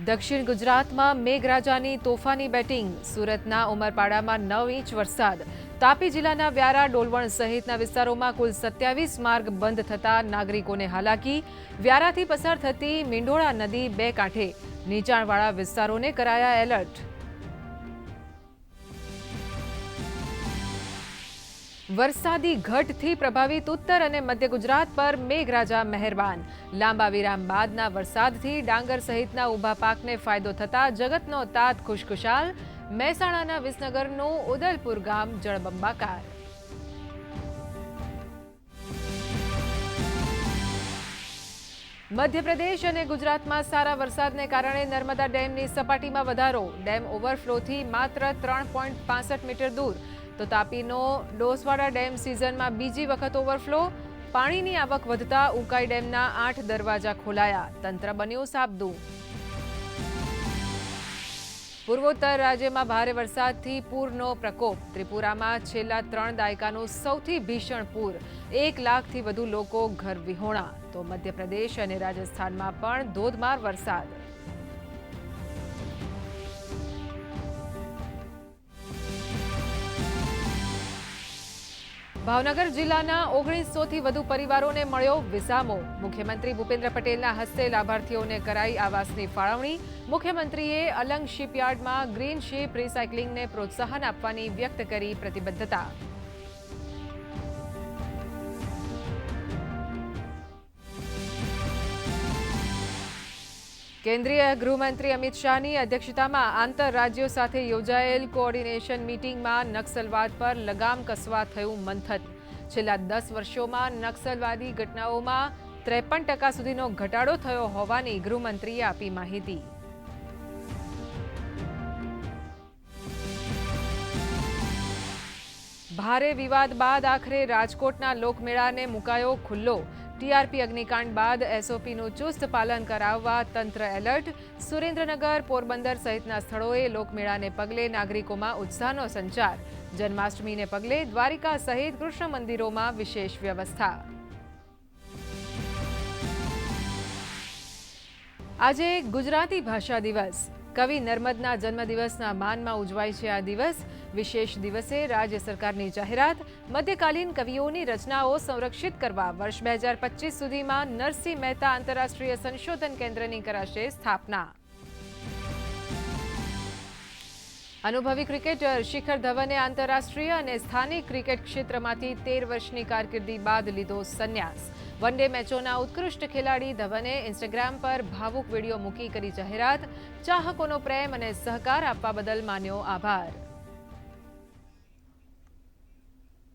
દક્ષિણ ગુજરાતમાં મેઘરાજાની તોફાની બેટિંગ. સુરતના ઉમરપાડામાં 9 ઇંચ વરસાદ. તાપી જિલ્લાના વ્યારા, ડોલવણ સહિતના વિસ્તારોમાં કુલ 27 માર્ગ બંધ થતા નાગરિકોને હાલાકી. વ્યારાથી પસાર થતી મીંઢોળા નદી બે કાંઠે. નીચાણવાળા વિસ્તારોને કરાયા એલર્ટ. વરસાદી ઘટથી પ્રભાવિત ઉત્તર અને મધ્ય ગુજરાત પર મેઘરાજા મહેરબાન. લાંબા વિરામ બાદના વરસાદથી ડાંગર સહિતના ઊભા પાકને ફાયદો થતા જગતનો તાત ખુશખુશાલ. મહેસાણાના વિસનગરનું ઉદલપુર ગામ જળબંબાકાર. મધ્યપ્રદેશ અને ગુજરાતમાં સારા વરસાદને કારણે નર્મદા ડેમની સપાટીમાં વધારો. ડેમ ઓવરફ્લોથી માત્ર 3.65 મીટર દૂર. તો તાપીનો ડોસવાડા ડેમ સિઝનમાં બીજી વખત ઓવરફ્લો. પાણીની આવક વધતા ઉકાઈ ડેમના 8 દરવાજા ખોલાયા. તંત્ર બન્યું સાબદું. પૂર્વોત્તર રાજ્યમાં ભારે વરસાદથી પૂરનો પ્રકોપ. ત્રિપુરામાં છેલ્લા 3 દાયકાનું સૌથી ભીષણ પૂર. 1 લાખથી વધુ લોકો ઘર વિહોણા. તો મધ્યપ્રદેશ અને રાજસ્થાનમાં પણ ધોધમાર વરસાદ. ભાવનગર જિલ્લાના 1900થી વધુ પરિવારોને મળ્યો વિસામો. મુખ્યમંત્રી ભૂપેન્દ્ર પટેલના હસ્તે લાભાર્થીઓને કરાઈ આવાસની ફાળવણી. મુખ્યમંત્રીએ અલંગ શિપયાર્ડમાં ગ્રીન શિપ રિસાયકલિંગને પ્રોત્સાહન આપવાની વ્યક્ત કરી પ્રતિબદ્ધતા. કેન્દ્રીય ગૃહમંત્રી અમિત શાહની અધ્યક્ષતામાં આંતરરાજ્યો સાથે યોજાયેલ કોઓર્ડિનેશન મીટિંગમાં નક્સલવાદ પર લગામ કસવા થયું મંથન. છેલ્લા 10 વર્ષોમાં નક્સલવાદી ઘટનાઓમાં 53% સુધીનો ઘટાડો થયો હોવાની ગૃહમંત્રીએ આપી માહિતી. ભારે વિવાદ બાદ આખરે રાજકોટના લોકમેળાને મુકાયો ખુલ્લો. ટીઆરપી અગ્નિકાંડ બાદ એસઓપીનું ચુસ્ત પાલન કરાવવા તંત્ર એલર્ટ. સુરેન્દ્રનગર, પોરબંદર સહિતના સ્થળોએ લોકમેળાને પગલે નાગરિકોમાં ઉત્સાહનો સંચાર. જન્માષ્ટમીને પગલે દ્વારિકા સહિત કૃષ્ણ મંદિરોમાં વિશેષ વ્યવસ્થા. આજે ગુજરાતી ભાષા દિવસ. કવિ નર્મદના જન્મદિવસના માનમાં ઉજવાય છે આ દિવસ. વિશેષ દિવસે રાજ્ય સરકારની જાહેરાત. મધ્યકાલીન કવિઓની રચનાઓ સંરક્ષિત કરવા વર્ષ 2025 સુધીમાં નરસિંહ મહેતા આંતરરાષ્ટ્રીય સંશોધન કેન્દ્રની કરાશે સ્થાપના. અનુભવી ક્રિકેટર શિખર ધવને આંતરરાષ્ટ્રીય અને સ્થાનિક ક્રિકેટ ક્ષેત્રમાંથી 13 વર્ષની કારકિર્દી બાદ લીધો સંન્યાસ. વન ડે મેચોના ઉત્કૃષ્ટ ખેલાડી ધવને ઇન્સ્ટાગ્રામ પર ભાવુક વિડીયો મૂકી કરી જાહેરાત. ચાહકોનો પ્રેમ અને સહકાર આપવા બદલ માન્યો આભાર.